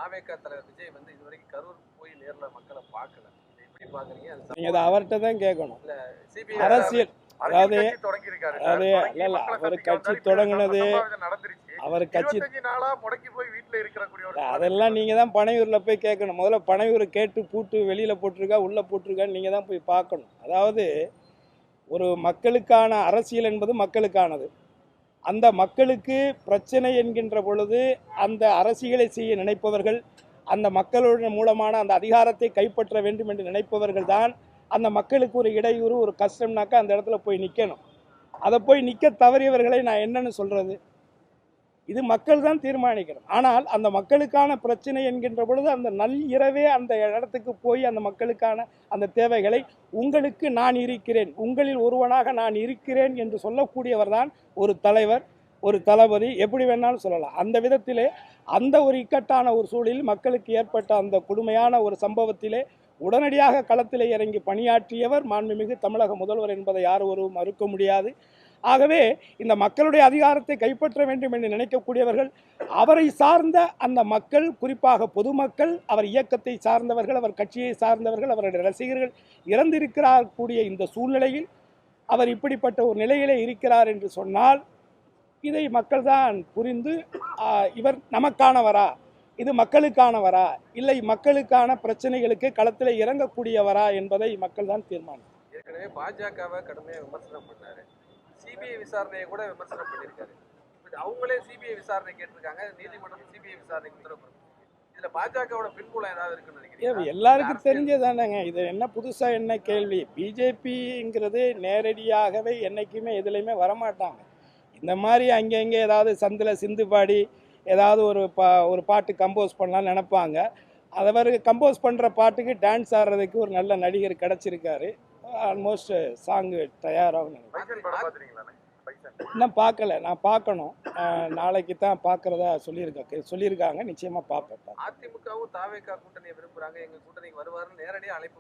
ஆவேகா தலைவர் விஜய் வந்து இதுவரைக்கும் கரூர் போய் நேர்ல மக்களை பார்க்கல. இதை எப்படி பாக்குறீங்க? அது நீங்க அதை அவர்கிட்ட தான் கேட்கணும். இல்ல சிபிஐ அரசியல் அதாவது தொடங்கி இருக்காரு. அதாவது இல்ல அவர் கட்சி தொடங்கினது நடந்துருச்சு. அவர் கட்சி 25 நாளா முடக்கி போய் வீட்டுல இருக்கிற அதெல்லாம் நீங்க தான் பனையூர்ல போய் கேட்கணும். முதல்ல பனையூரை கேட்டு பூட்டு வெளியில போட்டிருக்கா உள்ள போட்டிருக்கான்னு நீங்க தான் போய் பார்க்கணும். அதாவது ஒரு மக்களுக்கான அரசியல் என்பது மக்களுக்கானது. அந்த மக்களுக்கு பிரச்சனை என்கின்ற பொழுது அந்த அரசியலை செய்ய நினைப்பவர்கள், அந்த மக்களுடைய மூலமான அந்த அதிகாரத்தை கைப்பற்ற வேண்டும் என்று நினைப்பவர்கள் தான் அந்த மக்களுக்கு ஒரு இடையூறு ஒரு கஷ்டம்னாக்கா அந்த இடத்துல போய் நிற்கணும். அதை போய் நிற்க தவறியவர்களை நான் என்னன்னு சொல்றது? இது மக்கள் தான் தீர்மானிக்கணும். ஆனால் அந்த மக்களுக்கான பிரச்சனை என்கின்ற பொழுது அந்த நள்ளிரவே அந்த இடத்துக்கு போய் அந்த மக்களுக்கான அந்த தேவைகளை உங்களுக்கு நான் இருக்கிறேன், உங்களில் ஒருவனாக நான் இருக்கிறேன் என்று சொல்லக்கூடியவர் தான் ஒரு தலைவர், ஒரு தளபதி, எப்படி வேணாலும் சொல்லலாம். அந்த விதத்திலே அந்த ஒரு இக்கட்டான ஒரு சூழலில் மக்களுக்கு ஏற்பட்ட அந்த கொடுமையான ஒரு சம்பவத்திலே உடனடியாக களத்திலே இறங்கி பணியாற்றியவர் மாண்புமிகு தமிழக முதல்வர் என்பதை யார் ஒருவரும் மறுக்க முடியாது. ஆகவே இந்த மக்களுடைய அதிகாரத்தை கைப்பற்ற வேண்டும் என்று நினைக்கக்கூடியவர்கள், அவரை சார்ந்த அந்த மக்கள், குறிப்பாக பொதுமக்கள், அவர் இயக்கத்தை சார்ந்தவர்கள், அவர் கட்சியை சார்ந்தவர்கள், அவருடைய ரசிகர்கள் இறந்திருக்கிறார் கூடிய இந்த சூழ்நிலையில் அவர் இப்படிப்பட்ட ஒரு நிலையிலே இருக்கிறார் என்று சொன்னால் இதை மக்கள் தான் புரிந்து இவர் நமக்கானவரா, இது மக்களுக்கானவரா, இல்லை மக்களுக்கான பிரச்சனைகளுக்கு களத்தில் இறங்கக்கூடியவரா என்பதை மக்கள் தான் தீர்மானிக்கும். ஏற்கனவே பாஜகவை கடுமையாக விமர்சனம் பண்ணாரு. சிபிஐ விசாரணையை கூட விமர்சனம் பண்ணியிருக்காரு. அவங்களே சிபிஐ விசாரணை கேட்டிருக்காங்க. நீதிமன்றம் சிபிஐ விசாரணைக்கு உத்தரவு. இதுல பாஜகவோட பின்புலம் ஏதாவது இருக்குன்னு நினைக்கிறீங்க? எல்லாருக்கும் தெரிஞ்சதானங்க. இது என்ன புதுசா என்ன கேள்வி? பிஜேபிங்கிறது நேரடியாகவே என்னைக்குமே எதுலையுமே வரமாட்டாங்க. இந்த மாதிரி அங்கங்கே ஏதாவது சந்தில் சிந்து பாடி ஏதாவது ஒரு பாட்டு கம்போஸ் பண்ணலாம்னு நினைப்பாங்க. அதை கம்போஸ் பண்ணுற பாட்டுக்கு டான்ஸ் ஆடுறதுக்கு ஒரு நல்ல நடிகர் கிடச்சிருக்காரு. ஆல்மோஸ்ட் சாங்கு தயாராகும். இன்னும் பார்க்கல, நான் பார்க்கணும். நாளைக்கு தான் பார்க்குறதா சொல்லியிருக்காங்க. நிச்சயமாக பார்ப்பேன். அதிமுகவும் தாவேகா கூட்டணியை விரும்புகிறாங்க. எங்கள் கூட்டணிக்கு வருவாருன்னு நேரடியாக அழைப்பு